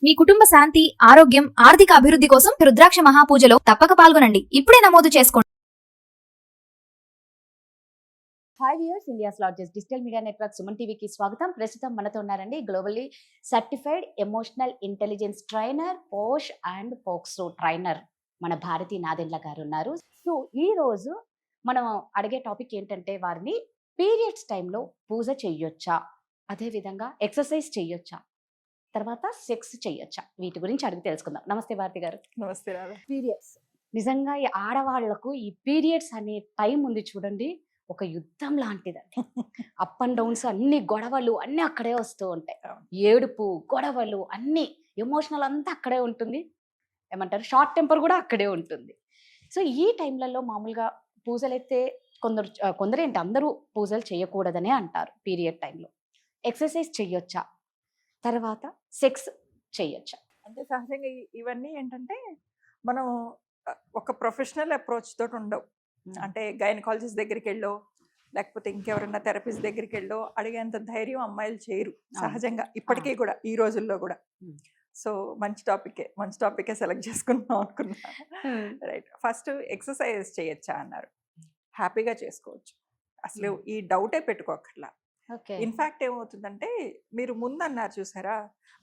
మీ కుటుంబ శాంతి, ఆరోగ్యం, ఆర్థిక అభివృద్ధి కోసం రుద్రాక్ష మహాపూజలో తప్పక పాల్గొనండి. ఇప్పుడే నమోదు చేసుకోండి. Hi viewers, India's largest digital media network Suman టీవీకి స్వాగతం. ప్రస్తుతం మనతో ఉన్నారండి globally certified emotional intelligence trainer, posh and POCSO trainer మన భారతి నాదెండ్ల గారు ఉన్నారు. సో ఈ రోజు మనం అడిగే టాపిక్ ఏంటంటే, వారిని పీరియడ్స్ టైంలో పూజ చెయ్యొచ్చా, అదేవిధంగా ఎక్సర్సైజ్ చెయ్యొచ్చా, తర్వాత సెక్స్ చెయ్యొచ్చా, వీటి గురించి అడిగి తెలుసుకుందాం. నమస్తే భారతి గారు. నమస్తే రాధా. పీరియడ్స్ నిజంగా ఈ ఆడవాళ్లకు ఈ పీరియడ్స్ అనే టైం ఉంది చూడండి, ఒక యుద్ధం లాంటిదండి. అప్ అండ్ డౌన్స్, అన్ని గొడవలు అన్ని అక్కడే వస్తూ ఉంటాయి. ఏడుపు, గొడవలు, అన్ని ఎమోషనల్ అంతా అక్కడే ఉంటుంది. ఏమంటారు, షార్ట్ టెంపర్ కూడా అక్కడే ఉంటుంది. సో ఈ టైంలలో మామూలుగా పూజలు అయితే కొందరు ఏంటి, అందరూ పూజలు చేయకూడదనే అంటారు పీరియడ్ టైంలో. ఎక్సర్సైజ్ చెయ్యొచ్చా, తర్వాత సెక్స్ చెయ్యొచ్చా? అంటే సహజంగా ఇవన్నీ ఏంటంటే మనం ఒక ప్రొఫెషనల్ అప్రోచ్ తోటి ఉండవు. అంటే గైనకాలజిస్ట్ దగ్గరికి వెళ్ళో, లేకపోతే ఇంకెవరన్నా థెరపిస్ట్ దగ్గరికి వెళ్ళో అడిగేంత ధైర్యం అమ్మాయిలు చేయరు సహజంగా, ఇప్పటికీ కూడా, ఈ రోజుల్లో కూడా. సో మంచి టాపికే సెలెక్ట్ చేసుకుంటున్నాం అనుకున్నా. రైట్, ఫస్ట్ ఎక్సర్సైజ్ చేయొచ్చా అన్నారు. హ్యాపీగా చేసుకోవచ్చు, అసలు ఈ డౌటే పెట్టుకోకర్లా. ఇన్ఫాక్ట్ ఏమవుతుందంటే, మీరు ముందు అన్నారు చూసారా,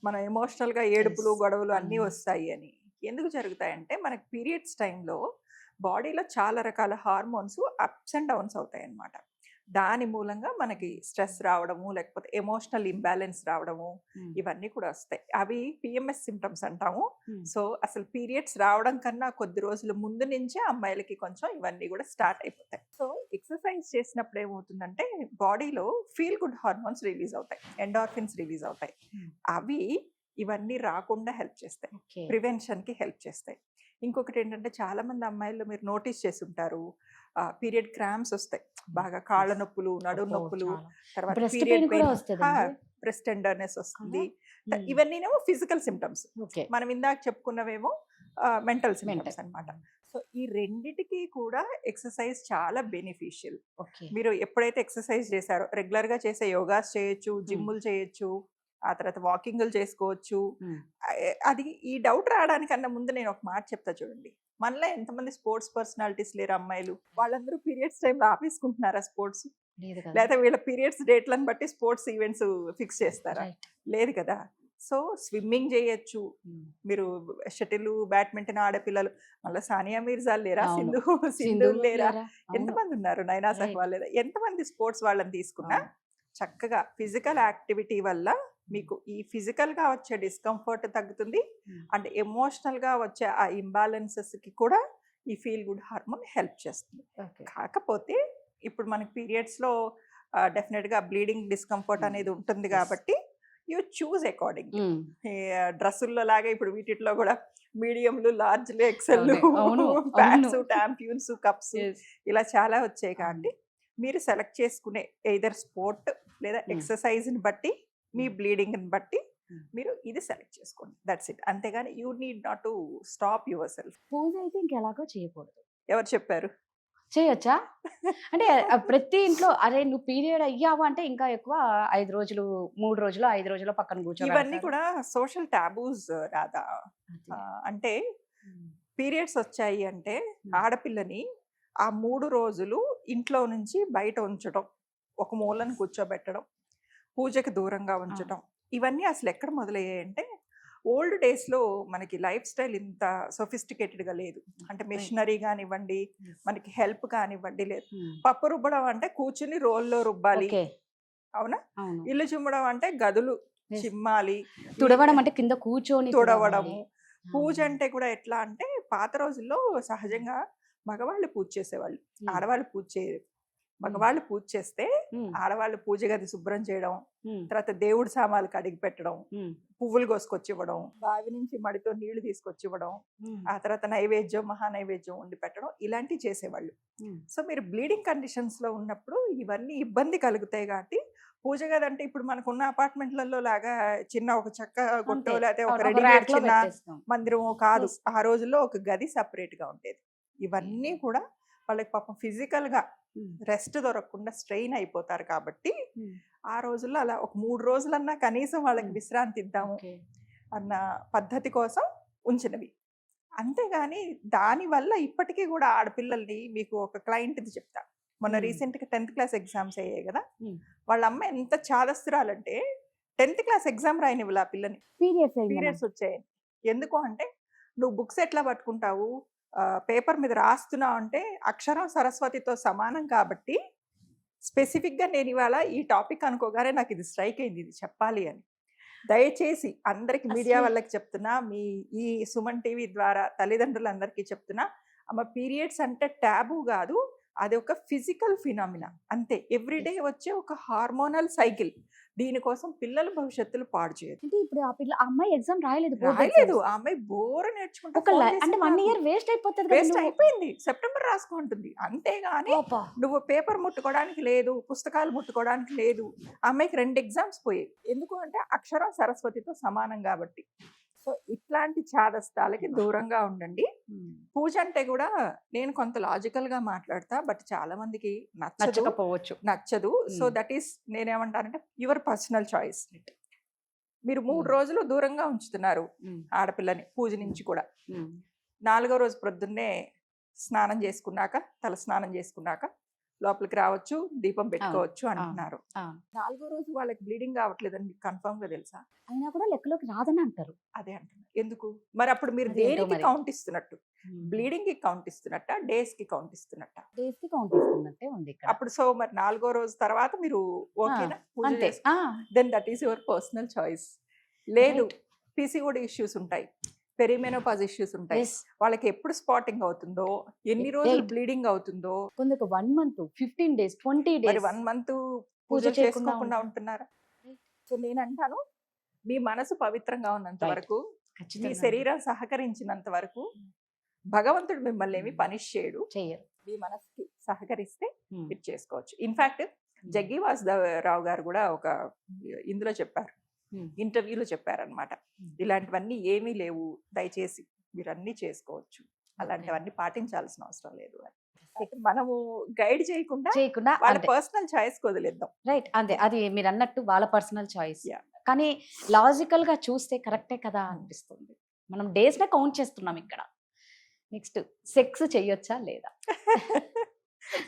మనం ఎమోషనల్గా ఏడుపులు, గొడవలు అన్నీ వస్తాయి అని. ఎందుకు జరుగుతాయంటే, మనకి పీరియడ్స్ టైంలో బాడీలో చాలా రకాల హార్మోన్స్ అప్స్ అండ్ డౌన్స్ అవుతాయి అన్నమాట. దాని మూలంగా మనకి స్ట్రెస్ రావడము, లేకపోతే ఎమోషనల్ ఇంబ్యాలెన్స్ రావడము, ఇవన్నీ కూడా వస్తాయి. అవి పిఎంఎస్ సిమ్టమ్స్ అంటాము. సో అసలు పీరియడ్స్ రావడం కన్నా కొద్ది రోజుల ముందు నుంచే అమ్మాయిలకి కొంచెం ఇవన్నీ కూడా స్టార్ట్ అయిపోతాయి. సో ఎక్సర్సైజ్ చేసినప్పుడు ఏమవుతుందంటే, బాడీలో ఫీల్ గుడ్ హార్మోన్స్ రిలీజ్ అవుతాయి, ఎండార్ఫిన్స్ రిలీజ్ అవుతాయి. అవి ఇవన్నీ రాకుండా హెల్ప్ చేస్తాయి, ప్రివెన్షన్కి హెల్ప్ చేస్తాయి. ఇంకొకటి ఏంటంటే, చాలా మంది అమ్మాయిలు మీరు నోటీస్ చేసి ఉంటారు, పీరియడ్ క్రాంప్స్ వస్తాయి, బాగా కాళ్ళ నొప్పులు, నడుము నొప్పులు, తర్వాత పీరియడ్ పెయిన్, బ్రెస్ట్ టెండర్నెస్ వస్తుంది. ఇవన్నీనేమో ఫిజికల్ సిమ్టమ్స్. మనం ఇందాక చెప్పుకున్నవేమో మెంటల్ సిమ్టమ్స్ అన్నమాట. సో ఈ రెండిటికి కూడా ఎక్సర్సైజ్ చాలా బెనిఫిషియల్. మీరు ఎప్పుడైతే ఎక్సర్సైజ్ చేశారో, రెగ్యులర్గా చేసే యోగాస్ చేయొచ్చు, జిమ్ములు చేయొచ్చు, ఆ తర్వాత వాకింగ్లు చేసుకోవచ్చు. అది ఈ డౌట్ రావడానికన్నా ముందు నేను ఒక మాట చెప్తా చూడండి. మనలో ఎంతమంది స్పోర్ట్స్ పర్సనాలిటీస్ లేరు అమ్మాయిలు? వాళ్ళందరూ పీరియడ్స్ టైంలో ఆపేసుకుంటున్నారా స్పోర్ట్స్? లేదా వీళ్ళ పీరియడ్స్ డేట్లను బట్టి స్పోర్ట్స్ ఈవెంట్స్ ఫిక్స్ చేస్తారా? లేదు కదా. సో స్విమ్మింగ్ చేయొచ్చు మీరు, షటిల్, బ్యాడ్మింటన్ ఆడపిల్లలు. మళ్ళీ సానియా మీర్జా లేరా, సింధు లేరా, ఎంతమంది ఉన్నారు, నైనా సహ్వాల్ లేదా, ఎంతమంది స్పోర్ట్స్ వాళ్ళని తీసుకున్నా చక్కగా ఫిజికల్ యాక్టివిటీ వల్ల మీకు ఈ ఫిజికల్గా వచ్చే డిస్కంఫర్ట్ తగ్గుతుంది, అండ్ ఎమోషనల్గా వచ్చే ఆ ఇంబ్యాలెన్సెస్కి కూడా ఈ ఫీల్ గుడ్ హార్మోన్ హెల్ప్ చేస్తుంది. కాకపోతే ఇప్పుడు మనకి పీరియడ్స్లో డెఫినెట్గా బ్లీడింగ్, డిస్కంఫర్ట్ అనేది ఉంటుంది కాబట్టి యూ చూజ్ అకార్డింగ్. డ్రెస్సుల్లో లాగా ఇప్పుడు వీటిలో కూడా మీడియంలు, లార్జ్లు, ఎక్సెల్లు, ప్యాంట్స్, టాంప్యూన్స్, కప్స్ ఇలా చాలా వచ్చాయి. కాబట్టి మీరు సెలెక్ట్ చేసుకునే ఎయిదర్ స్పోర్ట్ లేదా ఎక్సర్సైజ్ని బట్టి, మీ బ్లీడింగ్ని బట్టి మీరు ఇది సెలెక్ట్ చేసుకోండి. That's it. అంతేగాని you need not to stop yourself. పూజ అయితే ఇంకెలాగో చేయకూడదు. ఎవరు చెప్పారు? చేయొచ్చా అంటే ప్రతి ఇంట్లో, అరే నువ్వు పీరియడ్ అయ్యావు అంటే ఇంకా ఎక్కువ 5 రోజులు, 3 రోజులు, 5 రోజులు పక్కన కూర్చో. ఇవన్నీ కూడా సోషల్ టాబూస్ రాదా. అంటే పీరియడ్స్ వచ్చాయి అంటే ఆడపిల్లని ఆ 3 రోజులు ఇంట్లో నుంచి బయట ఉంచడం, ఒక మూలను కూర్చోబెట్టడం, పూజకి దూరంగా ఉంచడం, ఇవన్నీ అసలు ఎక్కడ మొదలయ్యాయంటే, ఓల్డ్ డేస్లో మనకి లైఫ్ స్టైల్ ఇంత సొఫిస్టికేటెడ్గా లేదు. అంటే మిషనరీ కానివ్వండి, మనకి హెల్ప్ కానివ్వండి లేదు. పప్పు రుబ్బడం అంటే కూర్చుని రోల్లో రుబ్బాలి, అవునా? ఇల్లు చిమ్మడం అంటే గదులు చిమ్మాలి, తుడవడం అంటే కింద కూర్చొని తుడవడము. పూజ అంటే కూడా ఎట్లా అంటే, పాత రోజుల్లో సహజంగా మగవాళ్ళు పూజ చేసేవాళ్ళు, ఆడవాళ్ళు పూజ చేయరు. మగవాళ్ళు పూజ చేస్తే ఆడవాళ్ళు పూజ గది శుభ్రం చేయడం, తర్వాత దేవుడి సామాన్లు కడిగి పెట్టడం, పువ్వులు కోసుకొచ్చి ఇవ్వడం, బావి నుంచి మడితో నీళ్లు తీసుకొచ్చి ఇవ్వడం, ఆ తర్వాత నైవేద్యం, మహానైవేద్యం వండి పెట్టడం, ఇలాంటివి చేసేవాళ్ళు. సో మీరు బ్లీడింగ్ కండిషన్స్ లో ఉన్నప్పుడు ఇవన్నీ ఇబ్బంది కలుగుతాయి. కాబట్టి పూజ గది అంటే ఇప్పుడు మనకున్న అపార్ట్మెంట్లలో లాగా చిన్న ఒక చెక్క గుట్టో లేకపోతే ఒక రెడీమేడ్ చిన్న మందిరమో కాదు. ఆ రోజుల్లో ఒక గది సపరేట్ గా ఉండేది. ఇవన్నీ కూడా వాళ్ళకి పాపం ఫిజికల్ గా రెస్ట్ దొరకకుండా స్ట్రెయిన్ అయిపోతారు. కాబట్టి ఆ రోజుల్లో అలా ఒక 3 రోజులన్నా కనీసం వాళ్ళకి విశ్రాంతి ఇద్దాము, అన్న పద్ధతి కోసం ఉంచినవి. అంతేగాని దానివల్ల ఇప్పటికీ కూడా ఆడపిల్లల్ని మీకు ఒక క్లయింట్ది చెప్తా. మొన్న రీసెంట్గా 10th క్లాస్ ఎగ్జామ్స్ అయ్యాయి కదా, వాళ్ళ అమ్మ ఎంత చాదస్తురాలంటే 10th క్లాస్ ఎగ్జామ్ రాయనివ్వాలి ఆ పిల్లని, పీరియడ్స్ వచ్చాయని. ఎందుకు అంటే నువ్వు బుక్స్ ఎట్లా పట్టుకుంటావు, పేపర్ మీద రాస్తున్నావు అంటే అక్షరం సరస్వతితో సమానం కాబట్టి స్పెసిఫిక్గా నేను ఇవాళ ఈ టాపిక్ అనుకోగానే నాకు ఇది స్ట్రైక్ అయింది, ఇది చెప్పాలి అని. దయచేసి అందరికి మీడియా వాళ్ళకి చెప్తున్నా, మీ ఈ సుమన్ టీవీ ద్వారా తల్లిదండ్రులందరికీ చెప్తున్నా, అమ్మ పీరియడ్స్ అంటే ట్యాబు కాదు, అది ఒక ఫిజికల్ ఫినామినా అంతే. ఎవ్రీడే వచ్చే ఒక హార్మోనల్ సైకిల్. దీనికోసం పిల్లల భవిష్యత్తులు పాడు చేయదు. అంటే ఇప్పుడు ఆ పిల్ల అమ్మాయి ఎగ్జామ్ రాయలేదు, ఆ అమ్మాయి బోర్ నేర్చుకుంటా అంటే 1 year వేస్ట్ అయిపోతుంది, వేస్ట్ అయిపోయింది. సెప్టెంబర్ రాసుకుంటుంది అంతేగాని నువ్వు పేపర్ ముట్టుకోవడానికి లేదు, పుస్తకాలు ముట్టుకోవడానికి లేదు. అమ్మాయికి 2 ఎగ్జామ్స్ పోయాయి. ఎందుకు అంటే అక్షరం సరస్వతితో సమానం కాబట్టి. సో ఇట్లాంటి చాదస్తాలకి దూరంగా ఉండండి. పూజ అంటే కూడా నేను కొంత లాజికల్ గా మాట్లాడతా, బట్ చాలా మందికి నచ్చదు. సో దట్ ఈస్ నేనేమంటానంటే యువర్ పర్సనల్ చాయిస్. మీరు 3 రోజులు దూరంగా ఉంచుతున్నారు ఆడపిల్లని పూజ నుంచి కూడా. 4వ రోజు ప్రొద్దున్నే స్నానం చేసుకున్నాక, తల స్నానం చేసుకున్నాక లోపలికి రావచ్చు, దీపం పెట్టుకోవచ్చు అంటున్నారు. 4వ రోజు వాళ్ళకి బ్లీడింగ్ కావట్లేదని మీకు కన్ఫర్మ్ గా తెలుసా? అయినా కూడా లెక్కలోకి రాదని అంటారు. అదే అంటున్నారు. ఎందుకు మరి అప్పుడు మీరు దేనికి కౌంట్ ఇస్తున్నట్టు? బ్లీడింగ్ కి కౌంట్ ఇస్తున్నట్ట, డేస్ కి కౌంట్ ఇస్తున్నట్ట? డేస్ కి కౌంట్ ఇస్తున్నట్టే ఉంది ఇక్కడ. అప్పుడు సో మరి 4వ రోజు తర్వాత మీరు ఓకేనా పూజ చేస్తే then that is your personal choice. లేదు, పీసీఓడి ఇష్యూస్ ఉంటాయి, పెరిమెనోపాజ్ ఇష్యూస్ ఉంటాయి, వాళ్ళకి ఎప్పుడు స్పాటింగ్ అవుతుందో, ఎన్ని రోజులు బ్లీడింగ్ అవుతుందో, కొందరికి 1 month, 15 days, 20 days, మరి 1 month పూజ చేసుకోకుండా ఉంటున్నారా? సో నేను అంటాను, మీ మనసు పవిత్రంగా ఉన్నంత వరకు, మీ శరీరం సహకరించినంత వరకు భగవంతుడు మిమ్మల్ని ఏమి పనిష్ చేయడు. మీ మనసుకి సహకరిస్తే మీరు చేసుకోవచ్చు. ఇన్ఫాక్ట్ జగ్గి వాసుదేవరావు గారు కూడా ఒక ఇందులో చెప్పారు, ఇంటర్వ్యూలో చెప్పారనమాట, ఇలాంటివన్నీ ఏమీ లేవు, దయచేసి మీరు అన్ని చేసుకోవచ్చు, అలాంటివన్నీ పాటించాల్సిన అవసరం లేదు అని. మనము గైడ్ చేయకుండా వాళ్ళ పర్సనల్ చాయిస్ వదిలేద్దాం. రైట్, అంతే. అది మీరు అన్నట్టు వాళ్ళ పర్సనల్ చాయిస్, కానీ లాజికల్ గా చూస్తే కరెక్టే కదా అనిపిస్తుంది. మనం డేస్ గా కౌంట్ చేస్తున్నాం ఇక్కడ. నెక్స్ట్, సెక్స్ చెయ్యొచ్చా లేదా?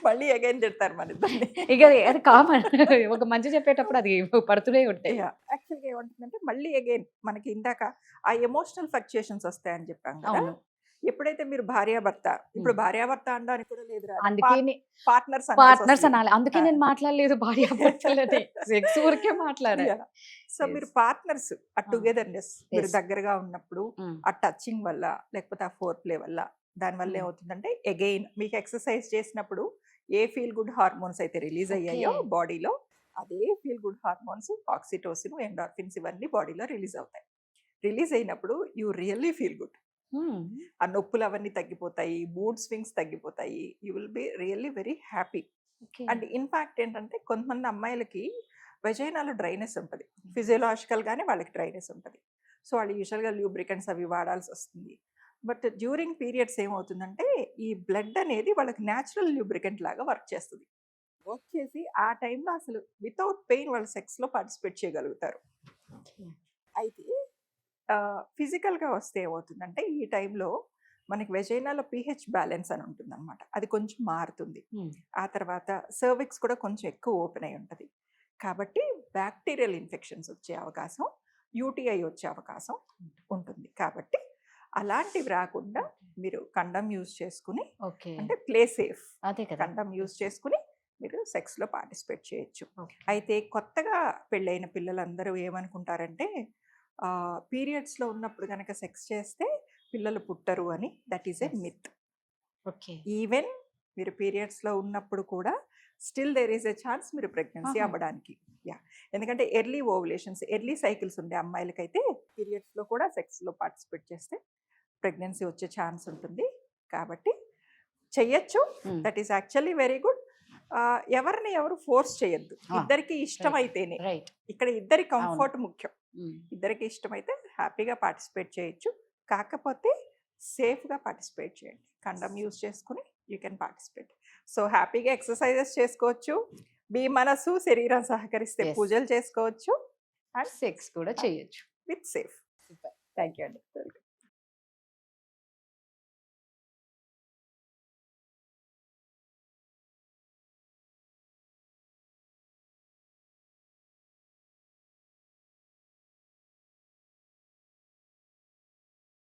మళ్ళీ అగైన్ చెప్తారు మన ఇద్దరిని. ఇక అది కామన్, ఒక మంచి చెప్పేటప్పుడు అది పడుతూనే ఉంటాయి. యాక్చువల్గా ఏమంటుందంటే మళ్ళీ అగైన్ మనకి ఇందాక ఆ ఎమోషనల్ ఫ్లక్చుయేషన్స్ వస్తాయని చెప్పాం కదా. ఎప్పుడైతే మీరు భార్యాభర్త, ఇప్పుడు భార్యాభర్త అనడానికి కూడా లేదు, అందుకే పార్ట్నర్స్ అనాలి. అందుకే నేను మాట్లాడలేదు భార్యాభర్తలని, సెక్స్ ఊరికే మాట్లాడాలి. సో మీరు పార్ట్నర్స్, ఆ టుగెదర్నెస్, మీరు దగ్గరగా ఉన్నప్పుడు ఆ టచింగ్ వల్ల, లేకపోతే ఆ ఫోర్ ప్లే వల్ల, దానివల్ల ఏమవుతుందంటే అగైన్ మీకు ఎక్సర్సైజ్ చేసినప్పుడు ఏ ఫీల్ గుడ్ హార్మోన్స్ అయితే రిలీజ్ అయ్యాయో బాడీలో, అదే feel good hormones oxytocin, endorphins ఇవన్నీ బాడీలో రిలీజ్ అవుతాయి. రిలీజ్ అయినప్పుడు యూ రియల్లీ ఫీల్ గుడ్. ఆ నొప్పులు అవన్నీ తగ్గిపోతాయి, మూడ్ స్వింగ్స్ తగ్గిపోతాయి, you will be really very happy. And in fact ఏంటంటే కొంతమంది అమ్మాయిలకి వెజైనాలో డ్రైనెస్ ఉంటుంది, ఫిజియోలాజికల్ గానే వాళ్ళకి డ్రైనెస్ ఉంటుంది. సో వాళ్ళు యూజువల్గా ల్యూబ్రికెంట్స్ అవి వాడాల్సి వస్తుంది. బట్ డ్యూరింగ్ పీరియడ్స్ ఏమవుతుందంటే ఈ బ్లడ్ అనేది వాళ్ళకి న్యాచురల్ ల్యూబ్రికెంట్ లాగా వర్క్ చేస్తుంది. వర్క్ చేసి ఆ టైంలో అసలు వితౌట్ పెయిన్ వాళ్ళు సెక్స్లో పార్టిసిపేట్ చేయగలుగుతారు. అయితే ఫిజికల్గా వస్తే ఏమవుతుందంటే ఈ టైంలో మనకి వెజైనాలో pH బ్యాలెన్స్ అని ఉంటుంది అనమాట, అది కొంచెం మారుతుంది. ఆ తర్వాత సర్విక్స్ కూడా కొంచెం ఎక్కువ ఓపెన్ అయి ఉంటుంది. కాబట్టి బ్యాక్టీరియల్ ఇన్ఫెక్షన్స్ వచ్చే అవకాశం, యూటీఐ వచ్చే అవకాశం ఉంటుంది. కాబట్టి అలాంటివి రాకుండా మీరు కండమ్ యూజ్ చేసుకుని, అంటే ప్లే సేఫ్, కండమ్ యూజ్ చేసుకుని మీరు సెక్స్లో పార్టిసిపేట్ చేయొచ్చు. అయితే కొత్తగా పెళ్ళైన పిల్లలందరూ ఏమనుకుంటారంటే పీరియడ్స్లో ఉన్నప్పుడు కనుక సెక్స్ చేస్తే పిల్లలు పుట్టరు అని. That is a myth. Even మీరు పీరియడ్స్లో ఉన్నప్పుడు కూడా still there is a chance మీరు ప్రెగ్నెన్సీ అవ్వడానికి. ఎందుకంటే ఎర్లీ ఓవులేషన్స్, ఎర్లీ సైకిల్స్ ఉండే అమ్మాయిలకైతే పీరియడ్స్లో కూడా సెక్స్లో పార్టిసిపేట్ చేస్తే ప్రెగ్నెన్సీ వచ్చే ఛాన్స్ ఉంటుంది. కాబట్టి చెయ్యొచ్చు. That is actually very good. ఎవరిని ఎవరు ఫోర్స్ చేయొద్దు, ఇద్దరికి ఇష్టమైతేనే. ఇక్కడ ఇద్దరి కంఫర్ట్ ముఖ్యం. ఇద్దరికి ఇష్టమైతే హ్యాపీగా పార్టిసిపేట్ చేయొచ్చు. కాకపోతే సేఫ్గా పార్టిసిపేట్ చేయండి, కండమ్ యూజ్ చేసుకుని యూ కెన్ పార్టిసిపేట్. సో హ్యాపీగా ఎక్సర్సైజెస్ చేసుకోవచ్చు, మీ మనసు శరీరం సహకరిస్తే పూజలు చేసుకోవచ్చు, అండ్ సెక్స్ కూడా చేయొచ్చు విత్ సేఫ్. థ్యాంక్ యూ అండి.